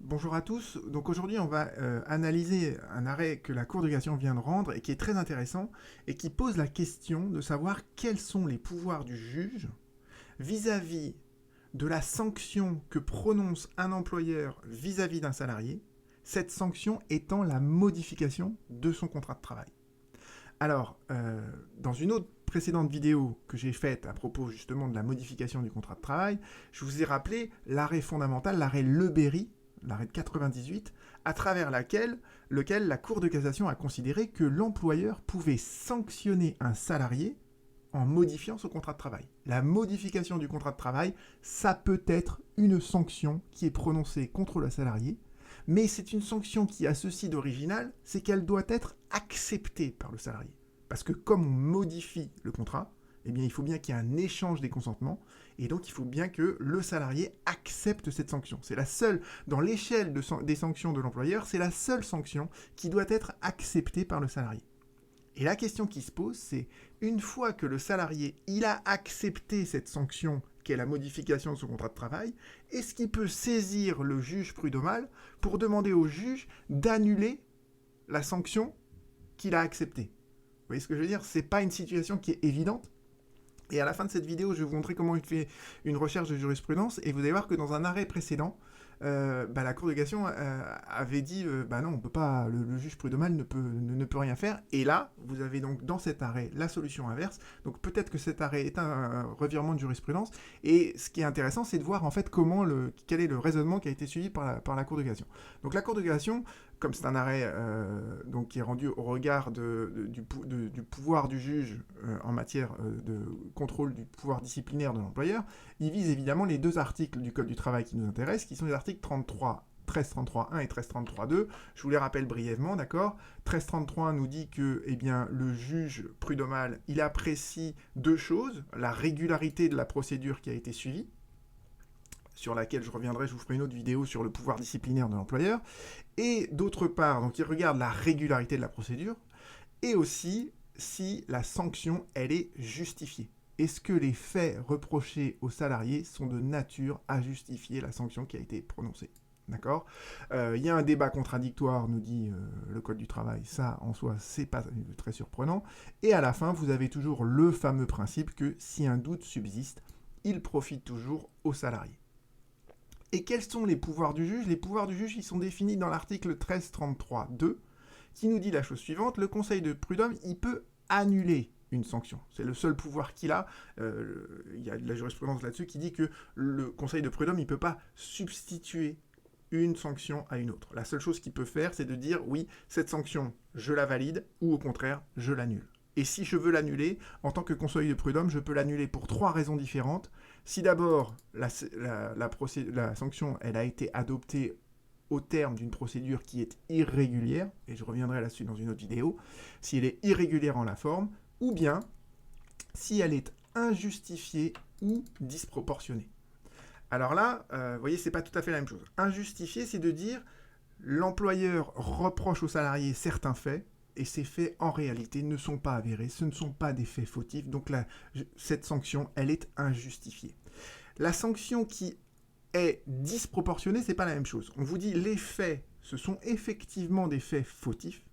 Bonjour à tous. Donc aujourd'hui, on va analyser un arrêt que la Cour de cassation vient de rendre et qui est très intéressant et qui pose la question de savoir quels sont les pouvoirs du juge vis-à-vis de la sanction que prononce un employeur vis-à-vis d'un salarié, cette sanction étant la modification de son contrat de travail. Alors, dans une autre précédente vidéo que j'ai faite à propos justement de la modification du contrat de travail, je vous ai rappelé l'arrêt fondamental, l'arrêt Le Berry, l'arrêt de 98, à travers lequel la Cour de cassation a considéré que l'employeur pouvait sanctionner un salarié en modifiant son contrat de travail. La modification du contrat de travail, ça peut être une sanction qui est prononcée contre le salarié, mais c'est une sanction qui a ceci d'original, c'est qu'elle doit être acceptée par le salarié. Parce que comme on modifie le contrat, eh bien, il faut bien qu'il y ait un échange des consentements, et donc il faut bien que le salarié accepte cette sanction. C'est la seule, dans l'échelle des sanctions de l'employeur, c'est la seule sanction qui doit être acceptée par le salarié. Et la question qui se pose, c'est une fois que le salarié il a accepté cette sanction qu'est la modification de son contrat de travail, est-ce qu'il peut saisir le juge prud'homal pour demander au juge d'annuler la sanction qu'il a acceptée? Vous voyez ce que je veux dire? C'est pas une situation qui est évidente. Et à la fin de cette vidéo, je vais vous montrer comment il fait une recherche de jurisprudence, et vous allez voir que dans un arrêt précédent, la Cour de cassation avait dit non, on peut pas, le juge prud'homal ne peut rien faire. Et là, vous avez donc dans cet arrêt la solution inverse. Donc peut-être que cet arrêt est un revirement de jurisprudence. Et ce qui est intéressant, c'est de voir en fait quel est le raisonnement qui a été suivi par la Cour de cassation. Donc la Cour de cassation, comme c'est un arrêt donc qui est rendu au regard du pouvoir du juge en matière de contrôle du pouvoir disciplinaire de l'employeur, il vise évidemment les deux articles du Code du travail qui nous intéressent, qui sont les articles 1333.1 et 1333.2. Je vous les rappelle brièvement, d'accord. 1333.1 nous dit que le juge prud'homal, il apprécie deux choses: la régularité de la procédure qui a été suivie, sur laquelle je reviendrai, je vous ferai une autre vidéo sur le pouvoir disciplinaire de l'employeur, et d'autre part, donc il regarde la régularité de la procédure, et aussi si la sanction, elle est justifiée. Est-ce que les faits reprochés aux salariés sont de nature à justifier la sanction qui a été prononcée? D'accord. Y a un débat contradictoire, nous dit le Code du travail. Ça, en soi, c'est pas très surprenant. Et à la fin, vous avez toujours le fameux principe que si un doute subsiste, il profite toujours aux salariés. Et quels sont les pouvoirs du juge? Les pouvoirs du juge, ils sont définis dans l'article 1333.2, qui nous dit la chose suivante: le Conseil de prud'homme, il peut annuler une sanction. C'est le seul pouvoir qu'il a. Il y a de la jurisprudence là-dessus qui dit que le Conseil de prud'homme, il ne peut pas substituer une sanction à une autre. La seule chose qu'il peut faire, c'est de dire oui, cette sanction, je la valide, ou au contraire, je l'annule. Et si je veux l'annuler, en tant que conseil de prud'homme, je peux l'annuler pour trois raisons différentes. Si d'abord, la sanction elle a été adoptée au terme d'une procédure qui est irrégulière, et je reviendrai là-dessus dans une autre vidéo, si elle est irrégulière en la forme, ou bien si elle est injustifiée ou disproportionnée. Alors là, vous voyez, c'est pas tout à fait la même chose. Injustifié, c'est de dire l'employeur reproche au salarié certains faits, et ces faits, en réalité, ne sont pas avérés, ce ne sont pas des faits fautifs, donc cette sanction, elle est injustifiée. La sanction qui est disproportionnée, c'est pas la même chose. On vous dit les faits, ce sont effectivement des faits fautifs,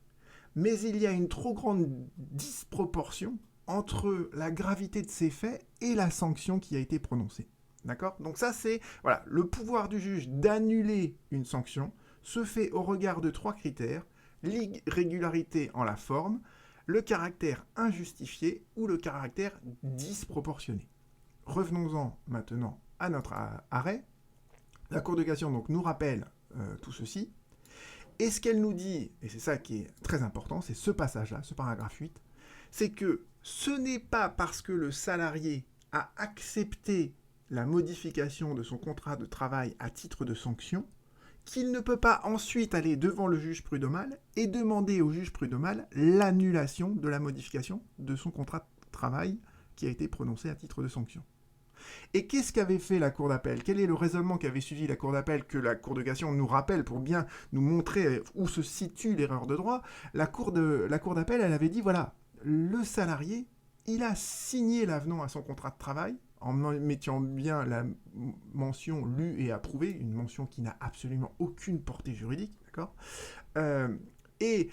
mais il y a une trop grande disproportion entre la gravité de ces faits et la sanction qui a été prononcée. D'accord? Donc ça, c'est voilà, le pouvoir du juge d'annuler une sanction se fait au regard de trois critères: l'irrégularité en la forme, le caractère injustifié ou le caractère disproportionné. Revenons-en maintenant à notre arrêt. La Cour de cassation donc nous rappelle tout ceci. Et ce qu'elle nous dit, et c'est ça qui est très important, c'est ce passage-là, ce paragraphe 8, c'est que ce n'est pas parce que le salarié a accepté la modification de son contrat de travail à titre de sanction qu'il ne peut pas ensuite aller devant le juge prud'homal et demander au juge prud'homal l'annulation de la modification de son contrat de travail qui a été prononcé à titre de sanction. Et qu'est-ce qu'avait fait la Cour d'appel? Quel est le raisonnement qu'avait suivi la Cour d'appel que la Cour de cassation nous rappelle pour bien nous montrer où se situe l'erreur de droit? La Cour d'appel, elle avait dit, voilà, le salarié, il a signé l'avenant à son contrat de travail en mettant bien la mention lue et approuvée, une mention qui n'a absolument aucune portée juridique, d'accord. Et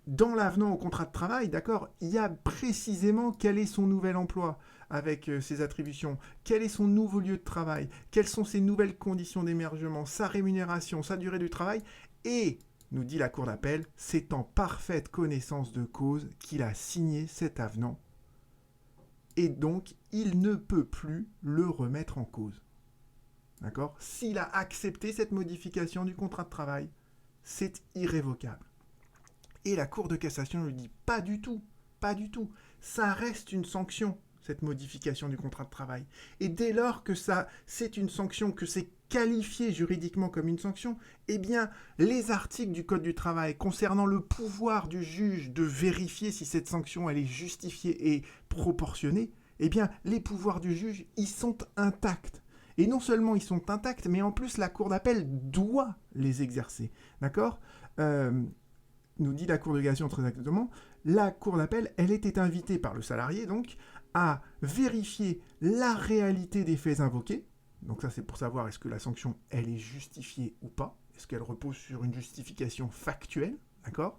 dans l'avenant au contrat de travail, d'accord, il y a précisément quel est son nouvel emploi avec ses attributions, quel est son nouveau lieu de travail, quelles sont ses nouvelles conditions d'émergement, sa rémunération, sa durée du travail, et, nous dit la Cour d'appel, c'est en parfaite connaissance de cause qu'il a signé cet avenant. Et donc, il ne peut plus le remettre en cause. D'accord ? S'il a accepté cette modification du contrat de travail, c'est irrévocable. Et la Cour de cassation lui dit pas du tout, pas du tout. Ça reste une sanction, cette modification du contrat de travail. Et dès lors que ça, c'est une sanction, que c'est qualifié juridiquement comme une sanction, eh bien, les articles du Code du travail concernant le pouvoir du juge de vérifier si cette sanction elle est justifiée et proportionnée, eh bien, les pouvoirs du juge, ils sont intacts. Et non seulement ils sont intacts, mais en plus la Cour d'appel doit les exercer. D'accord ? Nous dit la Cour de cassation très exactement, la Cour d'appel, elle était invitée par le salarié, donc, à vérifier la réalité des faits invoqués. Donc ça, c'est pour savoir est-ce que la sanction, elle est justifiée ou pas. Est-ce qu'elle repose sur une justification factuelle, d'accord ?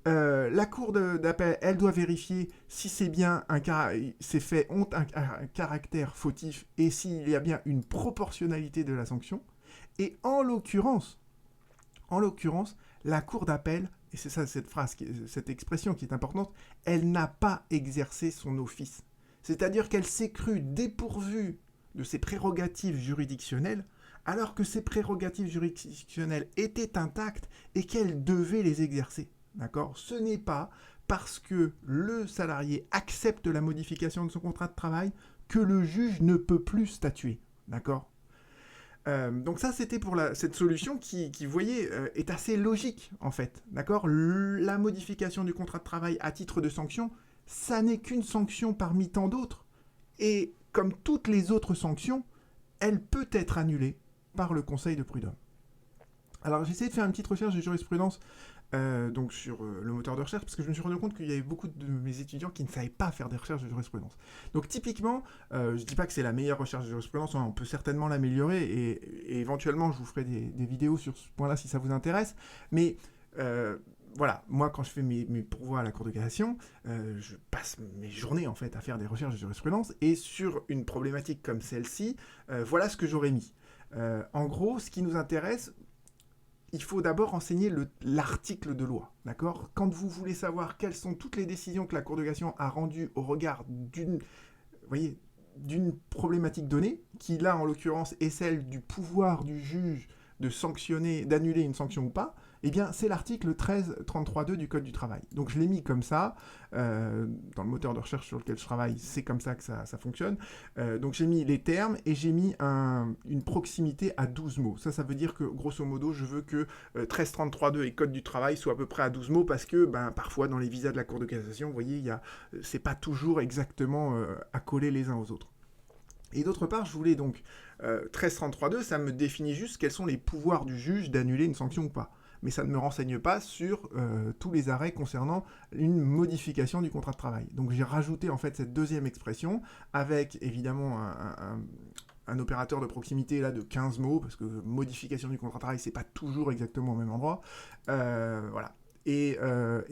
La Cour d'appel, elle doit vérifier si c'est bien ces faits ont un caractère fautif et s'il y a bien une proportionnalité de la sanction. Et en l'occurrence, la Cour d'appel, et c'est ça cette expression qui est importante, elle n'a pas exercé son office. C'est-à-dire qu'elle s'est crue dépourvue de ses prérogatives juridictionnelles, alors que ces prérogatives juridictionnelles étaient intactes et qu'elle devait les exercer. D'accord ? Ce n'est pas parce que le salarié accepte la modification de son contrat de travail que le juge ne peut plus statuer. D'accord ? Donc ça, c'était pour cette solution qui vous voyez, est assez logique, en fait. D'accord ? La modification du contrat de travail à titre de sanction, ça n'est qu'une sanction parmi tant d'autres. Et comme toutes les autres sanctions, elle peut être annulée par le Conseil de prud'homme. Alors, j'ai essayé de faire une petite recherche de jurisprudence donc sur le moteur de recherche, parce que je me suis rendu compte qu'il y avait beaucoup de mes étudiants qui ne savaient pas faire des recherches de jurisprudence. Donc typiquement, je ne dis pas que c'est la meilleure recherche de jurisprudence, on peut certainement l'améliorer, et éventuellement je vous ferai des vidéos sur ce point-là si ça vous intéresse, mais voilà, moi quand je fais mes pourvois à la Cour de cassation, je passe mes journées en fait à faire des recherches de jurisprudence, et sur une problématique comme celle-ci, voilà ce que j'aurais mis. En gros, ce qui nous intéresse, il faut d'abord renseigner l'article de loi, d'accord ? Quand vous voulez savoir quelles sont toutes les décisions que la Cour de cassation a rendues au regard d'une problématique donnée, qui là en l'occurrence est celle du pouvoir du juge de sanctionner, d'annuler une sanction ou pas, eh bien c'est l'article 1333.2 du Code du travail. Donc je l'ai mis comme ça, dans le moteur de recherche sur lequel je travaille, c'est comme ça que ça fonctionne. Donc j'ai mis les termes et j'ai mis une proximité à 12 mots. Ça veut dire que grosso modo, je veux que 1333.2 et Code du travail soient à peu près à 12 mots parce que parfois dans les visas de la Cour de cassation, vous voyez, c'est pas toujours exactement accolé les uns aux autres. Et d'autre part, je voulais donc 1333.2, ça me définit juste quels sont les pouvoirs du juge d'annuler une sanction ou pas. Mais ça ne me renseigne pas sur tous les arrêts concernant une modification du contrat de travail. Donc j'ai rajouté en fait cette deuxième expression avec évidemment un opérateur de proximité là de 15 mots, parce que modification du contrat de travail, c'est pas toujours exactement au même endroit. Voilà. Et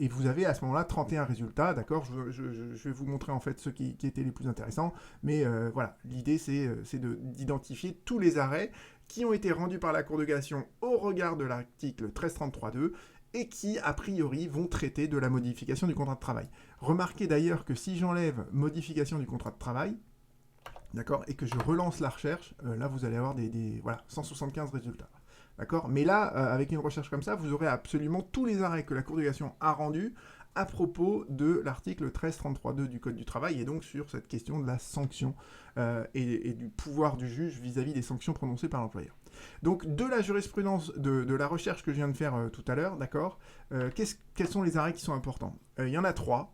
vous avez à ce moment-là 31 résultats, d'accord ? Je vais vous montrer en fait ceux qui étaient les plus intéressants, mais voilà, l'idée c'est d'identifier tous les arrêts qui ont été rendus par la Cour de cassation au regard de l'article 1333.2 et qui, a priori, vont traiter de la modification du contrat de travail. Remarquez d'ailleurs que si j'enlève modification du contrat de travail, d'accord, et que je relance la recherche, là vous allez avoir voilà, 175 résultats. D'accord ? Mais là, avec une recherche comme ça, vous aurez absolument tous les arrêts que la Cour de cassation a rendus à propos de l'article 1333.2 du Code du travail, et donc sur cette question de la sanction et du pouvoir du juge vis-à-vis des sanctions prononcées par l'employeur. Donc de la jurisprudence, de la recherche que je viens de faire tout à l'heure, d'accord, quels sont les arrêts qui sont importants ? Il y en a 3.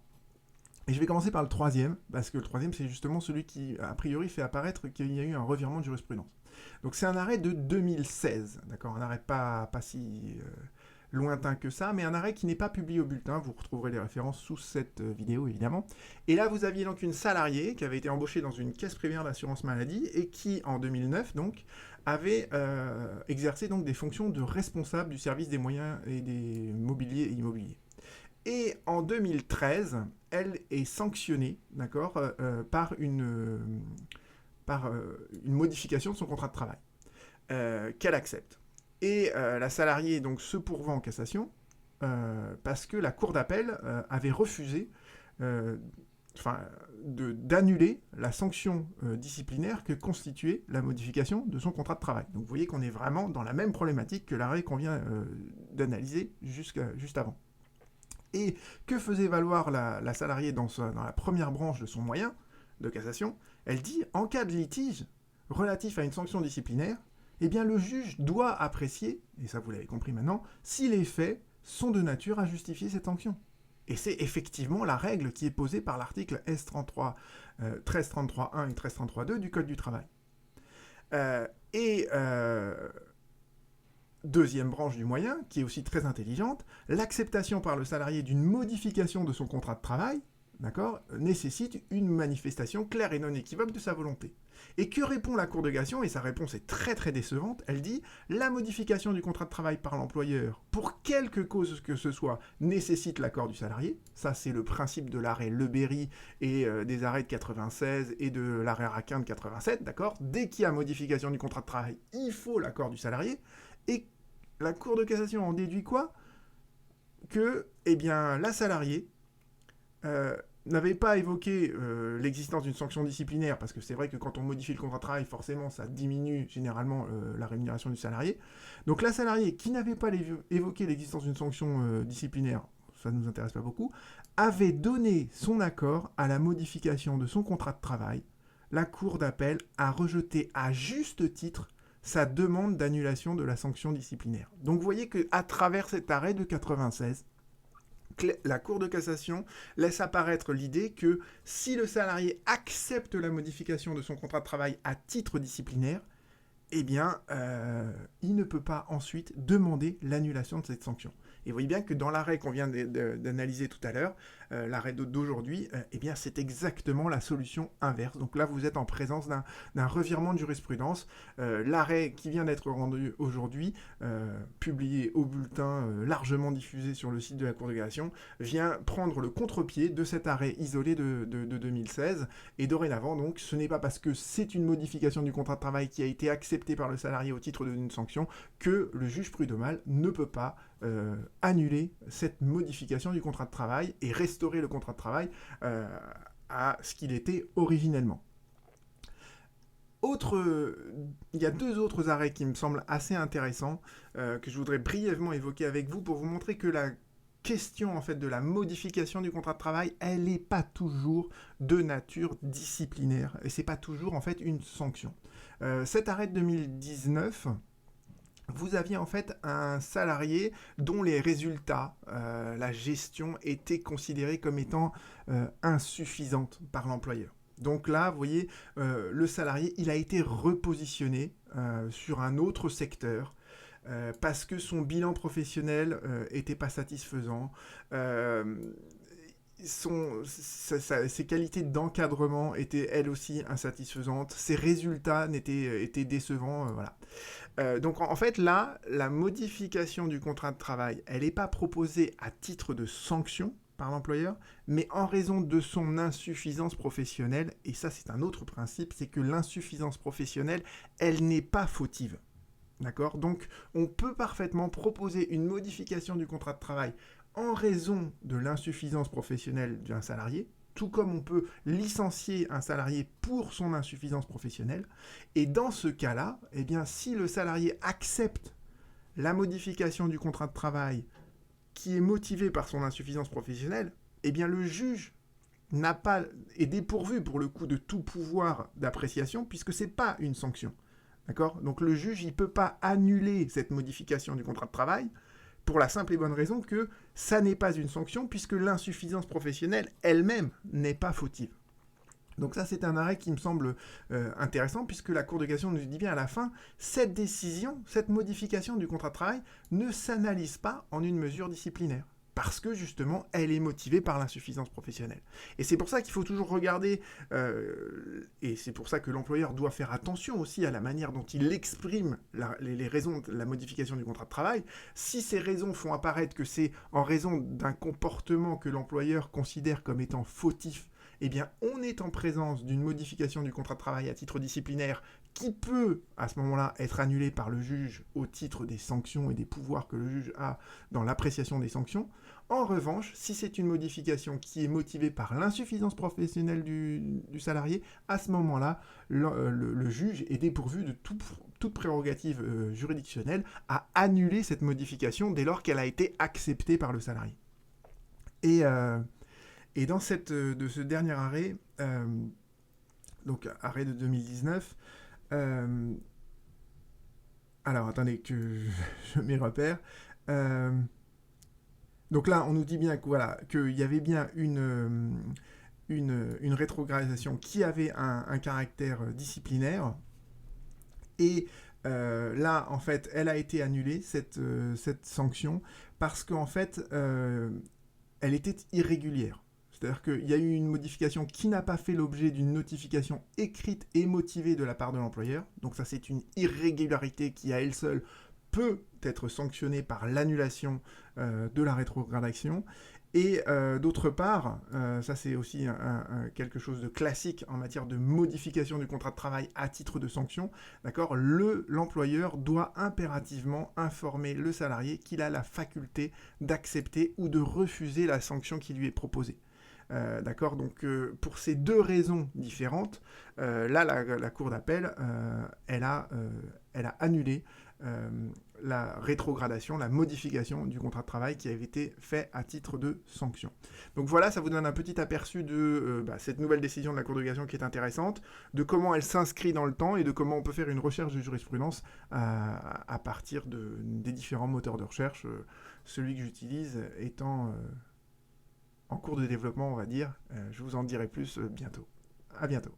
Et je vais commencer par le troisième, parce que le troisième, c'est justement celui qui, a priori, fait apparaître qu'il y a eu un revirement de jurisprudence. Donc c'est un arrêt de 2016, d'accord ? Un arrêt pas si lointain que ça, mais un arrêt qui n'est pas publié au bulletin. Vous retrouverez les références sous cette vidéo, évidemment. Et là, vous aviez donc une salariée qui avait été embauchée dans une caisse privée d'assurance maladie et qui, en 2009, donc, avait exercé donc des fonctions de responsable du service des moyens et des mobiliers et immobiliers. Et en 2013, elle est sanctionnée, d'accord, par une modification de son contrat de travail qu'elle accepte. Et la salariée donc se pourvoit en cassation parce que la cour d'appel avait refusé d'annuler la sanction disciplinaire que constituait la modification de son contrat de travail. Donc vous voyez qu'on est vraiment dans la même problématique que l'arrêt qu'on vient d'analyser juste avant. Et que faisait valoir la salariée dans la première branche de son moyen de cassation? Elle dit, en cas de litige relatif à une sanction disciplinaire, eh bien le juge doit apprécier, et ça vous l'avez compris maintenant, si les faits sont de nature à justifier cette sanction. Et c'est effectivement la règle qui est posée par l'article 1333.1 et 1333.2 du Code du travail. Deuxième branche du moyen, qui est aussi très intelligente, l'acceptation par le salarié d'une modification de son contrat de travail, d'accord, nécessite une manifestation claire et non équivoque de sa volonté. Et que répond la Cour de cassation? Et sa réponse est très très décevante. Elle dit « La modification du contrat de travail par l'employeur, pour quelque cause que ce soit, nécessite l'accord du salarié. » Ça, c'est le principe de l'arrêt Le Berry et des arrêts de 96 et de l'arrêt Raquin de 87, d'accord. Dès qu'il y a modification du contrat de travail, il faut l'accord du salarié. Et la Cour de cassation en déduit quoi? Que, eh bien, la salariée n'avait pas évoqué l'existence d'une sanction disciplinaire, parce que c'est vrai que quand on modifie le contrat de travail, forcément, ça diminue généralement la rémunération du salarié. Donc la salariée qui n'avait pas évoqué l'existence d'une sanction disciplinaire, ça ne nous intéresse pas beaucoup, avait donné son accord à la modification de son contrat de travail. La Cour d'appel a rejeté à juste titre sa demande d'annulation de la sanction disciplinaire. Donc vous voyez qu'à travers cet arrêt de 96, la Cour de cassation laisse apparaître l'idée que si le salarié accepte la modification de son contrat de travail à titre disciplinaire, eh bien, il ne peut pas ensuite demander l'annulation de cette sanction. Et vous voyez bien que dans l'arrêt qu'on vient d'analyser tout à l'heure, l'arrêt d'aujourd'hui, eh bien, c'est exactement la solution inverse. Donc là, vous êtes en présence d'un revirement de jurisprudence. L'arrêt qui vient d'être rendu aujourd'hui, publié au bulletin, largement diffusé sur le site de la Cour de cassation, vient prendre le contre-pied de cet arrêt isolé de 2016. Et dorénavant, donc, ce n'est pas parce que c'est une modification du contrat de travail qui a été acceptée par le salarié au titre d'une sanction que le juge prud'homal ne peut pas annuler cette modification du contrat de travail et restaurer le contrat de travail à ce qu'il était originellement. Il y a deux autres arrêts qui me semblent assez intéressants que je voudrais brièvement évoquer avec vous pour vous montrer que la question en fait de la modification du contrat de travail, elle n'est pas toujours de nature disciplinaire et c'est pas toujours en fait une sanction. Cet arrêt de 2019, vous aviez en fait un salarié dont les résultats, la gestion étaient considérés comme étant insuffisantes par l'employeur. Donc là, vous voyez, le salarié, il a été repositionné sur un autre secteur parce que son bilan professionnel n'était pas satisfaisant. Ses qualités d'encadrement étaient elles aussi insatisfaisantes, ses résultats étaient décevants, voilà. Donc en fait là, la modification du contrat de travail, elle n'est pas proposée à titre de sanction par l'employeur, mais en raison de son insuffisance professionnelle, et ça c'est un autre principe, c'est que l'insuffisance professionnelle, elle n'est pas fautive. D'accord? Donc on peut parfaitement proposer une modification du contrat de travail en raison de l'insuffisance professionnelle d'un salarié, tout comme on peut licencier un salarié pour son insuffisance professionnelle. Et dans ce cas-là, eh bien, si le salarié accepte la modification du contrat de travail qui est motivée par son insuffisance professionnelle, eh bien, le juge est dépourvu pour le coup de tout pouvoir d'appréciation puisque ce n'est pas une sanction. D'accord ? Donc le juge, il ne peut pas annuler cette modification du contrat de travail pour la simple et bonne raison que ça n'est pas une sanction puisque l'insuffisance professionnelle elle-même n'est pas fautive. Donc ça, c'est un arrêt qui me semble intéressant, puisque la Cour de cassation nous dit bien à la fin, cette décision, cette modification du contrat de travail ne s'analyse pas en une mesure disciplinaire. Parce que justement, elle est motivée par l'insuffisance professionnelle. Et c'est pour ça qu'il faut toujours regarder, et c'est pour ça que l'employeur doit faire attention aussi à la manière dont il exprime les raisons de la modification du contrat de travail. Si ces raisons font apparaître que c'est en raison d'un comportement que l'employeur considère comme étant fautif, eh bien, on est en présence d'une modification du contrat de travail à titre disciplinaire qui peut, à ce moment-là, être annulée par le juge au titre des sanctions et des pouvoirs que le juge a dans l'appréciation des sanctions. En revanche, si c'est une modification qui est motivée par l'insuffisance professionnelle du salarié, à ce moment-là, le juge est dépourvu de toute prérogative juridictionnelle à annuler cette modification dès lors qu'elle a été acceptée par le salarié. Et dans de ce dernier arrêt, donc arrêt de 2019, alors attendez que je m'y repère. Donc là, on nous dit bien qu'il y avait bien une rétrogradation qui avait un caractère disciplinaire. Et là, en fait, elle a été annulée, cette sanction, parce qu'en fait, elle était irrégulière. C'est-à-dire qu'il y a eu une modification qui n'a pas fait l'objet d'une notification écrite et motivée de la part de l'employeur. Donc ça, c'est une irrégularité qui, à elle seule, peut être sanctionnée par l'annulation de la rétrogradation. Et d'autre part, ça c'est aussi quelque chose de classique en matière de modification du contrat de travail à titre de sanction, d'accord, l'employeur doit impérativement informer le salarié qu'il a la faculté d'accepter ou de refuser la sanction qui lui est proposée. D'accord, donc pour ces deux raisons différentes, là la Cour d'appel, elle a annulé la rétrogradation, la modification du contrat de travail qui avait été fait à titre de sanction. Donc voilà, ça vous donne un petit aperçu de cette nouvelle décision de la Cour de cassation qui est intéressante, de comment elle s'inscrit dans le temps et de comment on peut faire une recherche de jurisprudence à partir des différents moteurs de recherche, celui que j'utilise étant en cours de développement, on va dire. Je vous en dirai plus bientôt. À bientôt.